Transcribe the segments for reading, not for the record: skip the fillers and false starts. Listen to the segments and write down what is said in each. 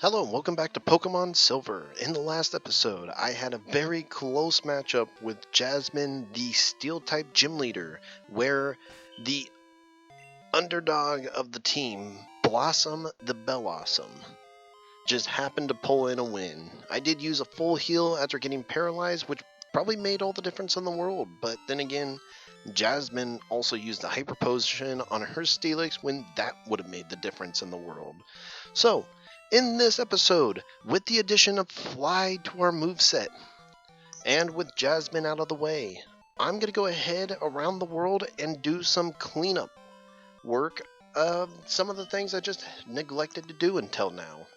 Hello and welcome back to Pokemon Silver. In the last episode, I had a very close matchup with Jasmine, the Steel-type gym leader, where the underdog of the team, Blossom the Bellossom, just happened to pull in a win. I did use a full heal after getting paralyzed, which probably made all the difference in the world, but then again, Jasmine also used the Hyper Potion on her Steelix when that would have made the difference in the world. So, in this episode, with the addition of Fly to our moveset, and with Jasmine out of the way, I'm going to go ahead around the world and do some cleanup work of some of the things I just neglected to do until now.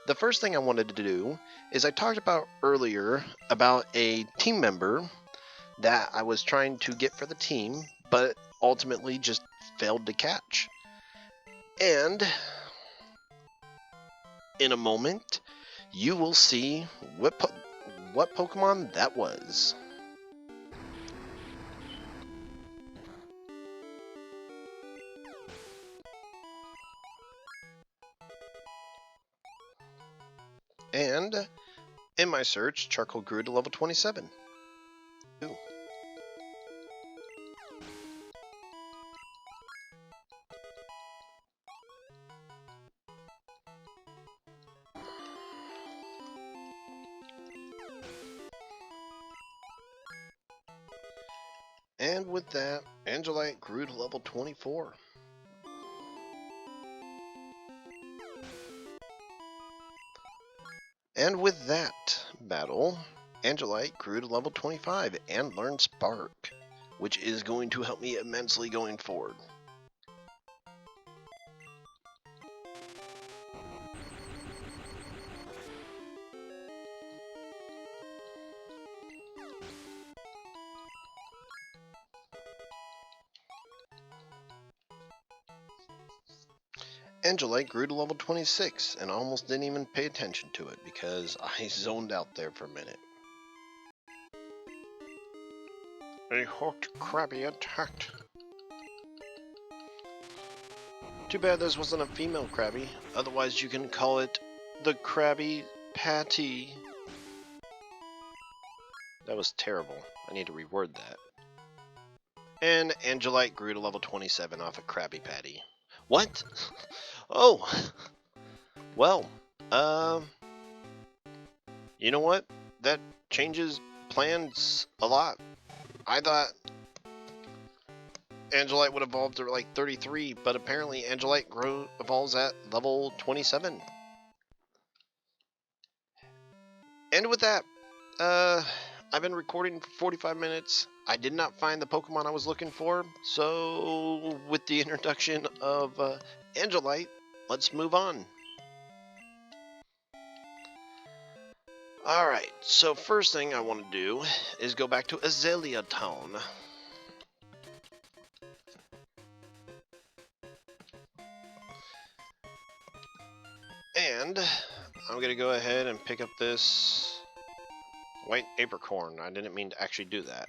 The first thing I wanted to do is I talked about earlier about a team member that I was trying to get for the team, but ultimately just failed to catch. And in a moment, you will see what Pokemon that was. And in my search, Charcoal grew to level 27. Ooh. And with that, Angelite grew to level 24. And with that battle, Angelite grew to level 25 and learned Spark, which is going to help me immensely going forward. Angelite grew to level 26 and almost didn't even pay attention to it because I zoned out there for a minute. A hooked Krabby attacked. Too bad this wasn't a female Krabby, otherwise you can call it the Krabby Patty. That was terrible. I need to reword that. And Angelite grew to level 27 off a Krabby Patty. What? Oh! Well, you know what? That changes plans a lot. I thought Angelite would evolve to like 33, but apparently Angelite evolves at level 27. And with that, I've been recording for 45 minutes. I did not find the Pokemon I was looking for, so with the introduction of Angelite, let's move on. Alright, so first thing I want to do is go back to Azalea Town. And I'm going to go ahead and pick up this white apricorn. I didn't mean to actually do that.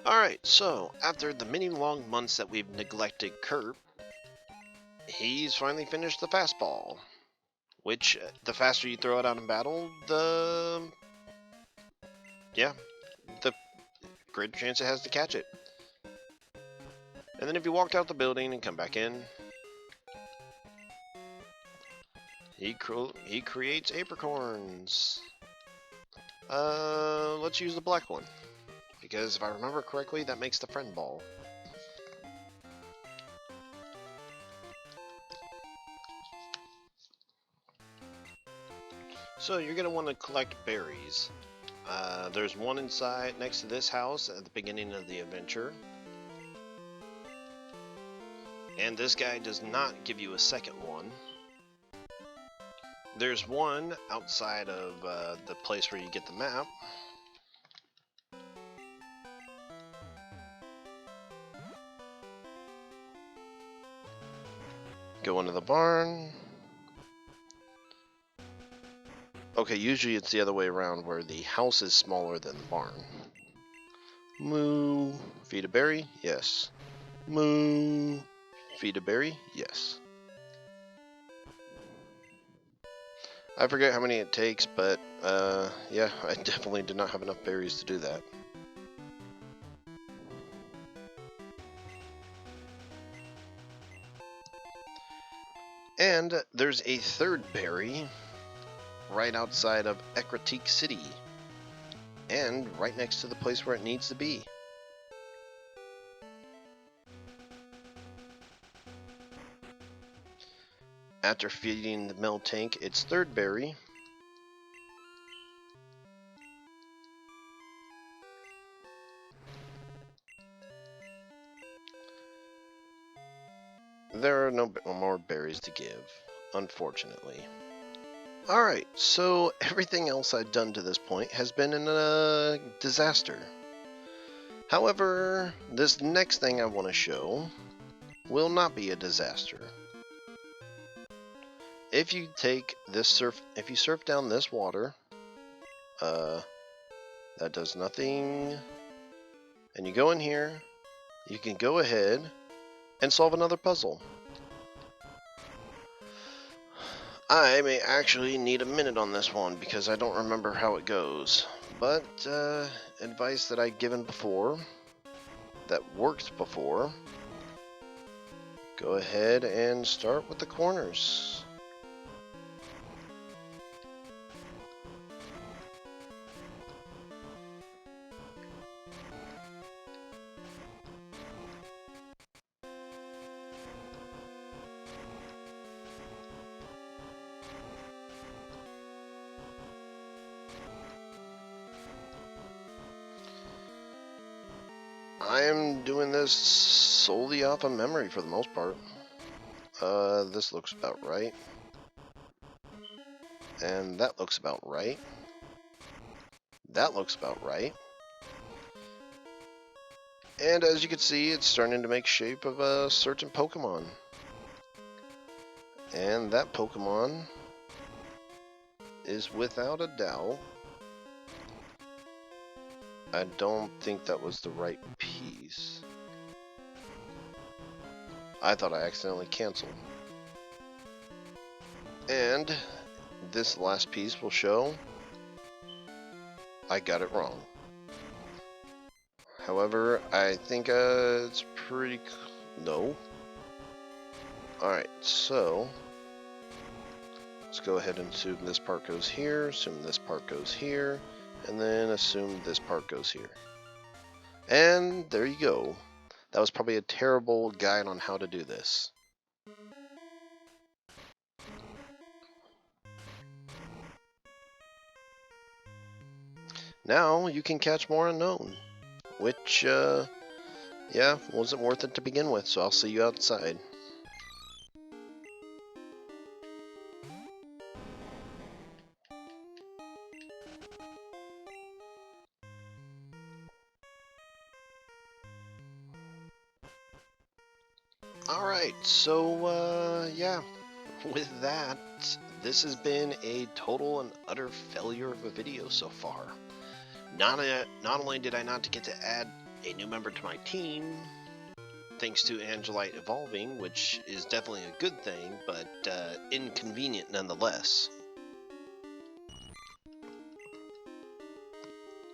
Alright, so after the many long months that we've neglected Kerp, he's finally finished the fastball. Which, the faster you throw it out in battle, the greater chance it has to catch it. And then if you walked out the building and come back in, he creates apricorns. Let's use the black one, because if I remember correctly, that makes the friend ball. So you're going to want to collect berries. There's one inside next to this house at the beginning of the adventure. And this guy does not give you a second one. There's one outside of the place where you get the map. Go into the barn. Okay, usually it's the other way around where the house is smaller than the barn. Moo. Feed a berry? Yes. Moo. Feed a berry? Yes. I forget how many it takes, but yeah, I definitely did not have enough berries to do that. And there's a third berry right outside of Ekritique City, and right next to the place where it needs to be. After feeding the mill tank its third berry, there are no more berries to give, unfortunately. Alright, so everything else I've done to this point has been in a disaster. However, this next thing I want to show will not be a disaster. If you take this if you surf down this water, that does nothing, and you go in here, you can go ahead and solve another puzzle. I may actually need a minute on this one because I don't remember how it goes, but advice that I've given before, that worked before, go ahead and start with the corners. I am doing this solely off of memory for the most part. This looks about right. And that looks about right. That looks about right. And as you can see, it's starting to make shape of a certain Pokemon. And that Pokemon is without a doubt... I don't think that was the right piece. I thought I accidentally canceled. And this last piece will show I got it wrong. However, I think it's pretty... No. Alright, so... let's go ahead and assume this part goes here, assume this part goes here, and then assume this part goes here. And there you go. That was probably a terrible guide on how to do this. Now you can catch more unknown, which, yeah, wasn't worth it to begin with, so I'll see you outside. Alright, so, yeah, with that, this has been a total and utter failure of a video so far. Not only did I not get to add a new member to my team, thanks to Angelite evolving, which is definitely a good thing, but inconvenient nonetheless.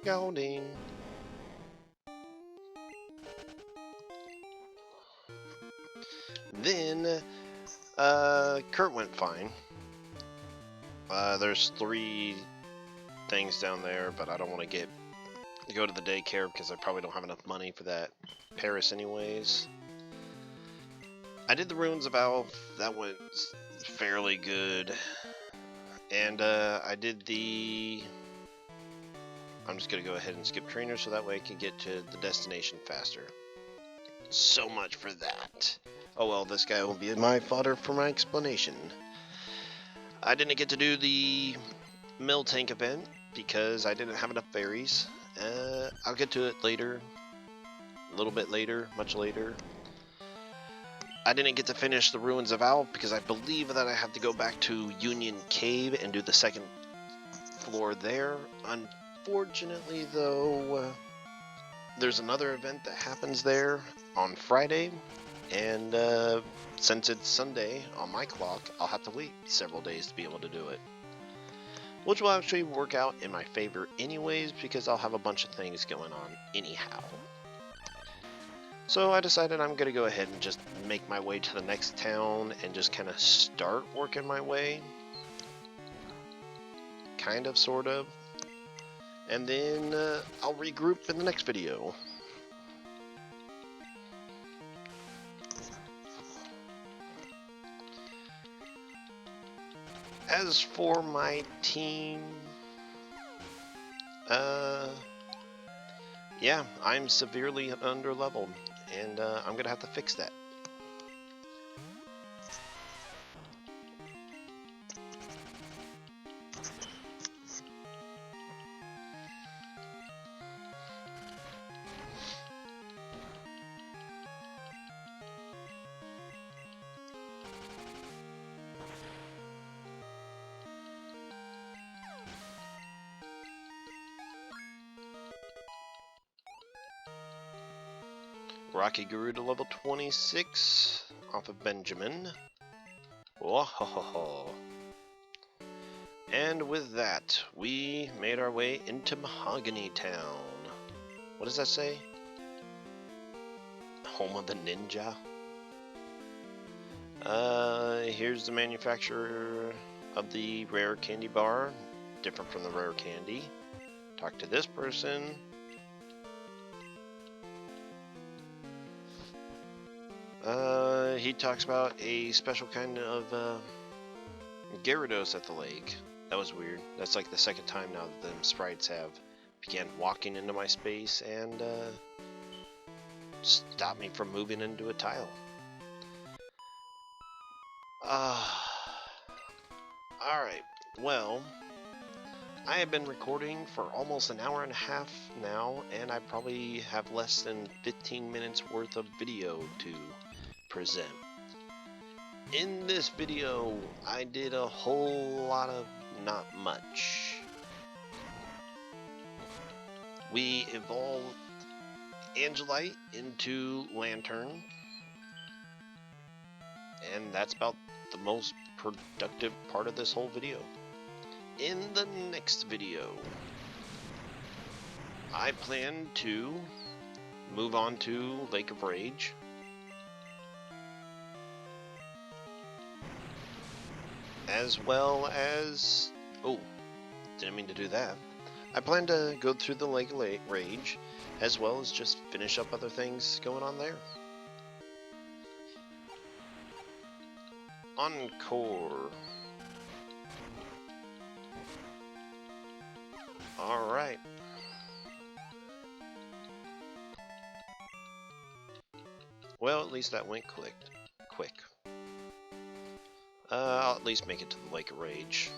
Golding. Then, Kurt went fine. There's 3 things down there, but I don't want to go to the daycare because I probably don't have enough money for that. Paris anyways. I did the Ruins of Alph, that went fairly good. And I did the... I'm just going to go ahead and skip trainers so that way I can get to the destination faster. So much for that. Oh well, this guy will be my fodder for my explanation. I didn't get to do the mill tank event because I didn't have enough berries. I'll get to it later. A little bit later, much later. I didn't get to finish the Ruins of Alph because I believe that I have to go back to Union Cave and do the second floor there. Unfortunately, though, there's another event that happens there on Friday, and since it's Sunday on my clock, I'll have to wait several days to be able to do it. which will actually work out in my favor anyways because I'll have a bunch of things going on anyhow. So I decided I'm going to go ahead and just make my way to the next town and just kind of start working my way. Kind of, sort of. And then I'll regroup in the next video. As for my team, yeah, I'm severely underleveled, and I'm gonna have to fix that. Rocky Guru to level 26 off of Benjamin. Whoa. And with that, we made our way into Mahogany Town. What does that say? Home of the Ninja. Here's the manufacturer of the rare candy bar. Different from the rare candy. Talk to this person. He talks about a special kind of Gyarados at the lake. That was weird. That's like the second time now that them sprites have began walking into my space and stop me from moving into a tile. Alright, well, I have been recording for almost an hour and a half now, and I probably have less than 15 minutes worth of video to present. In this video, I did a whole lot of not much. We evolved Angelite into Lantern, and that's about the most productive part of this whole video. In the next video, I plan to move on to Lake of Rage. As well as... oh, didn't mean to do that. I plan to go through the Lake of Rage, as well as just finish up other things going on there. Encore. Alright. Well, at least that went quick. I'll at least make it to the Lake of Rage.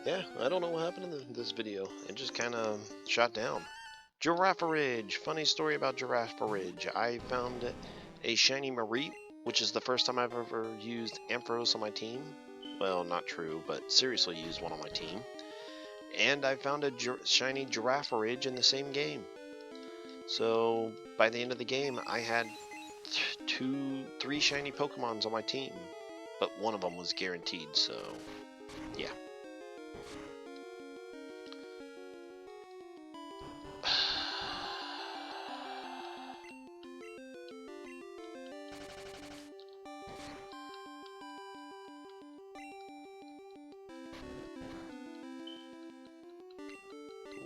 Yeah, I don't know what happened in this video. It just kind of shot down. Giraffe Ridge. Funny story about Giraffe Ridge. I found a shiny Mareep, which is the first time I've ever used Ampharos on my team. Well, not true, but seriously used one on my team. And I found a shiny Giraffe Ridge in the same game. So, by the end of the game, I had 3 shiny Pokemons on my team. But one of them was guaranteed, so yeah.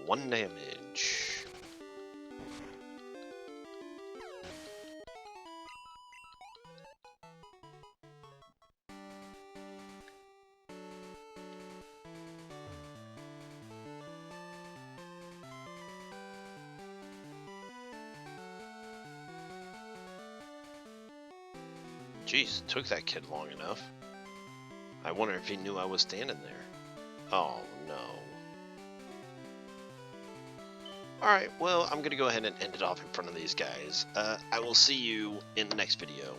One damage. Jeez, it took that kid long enough. I wonder if he knew I was standing there. Oh no. Alright, well, I'm gonna go ahead and end it off in front of these guys. I will see you in the next video.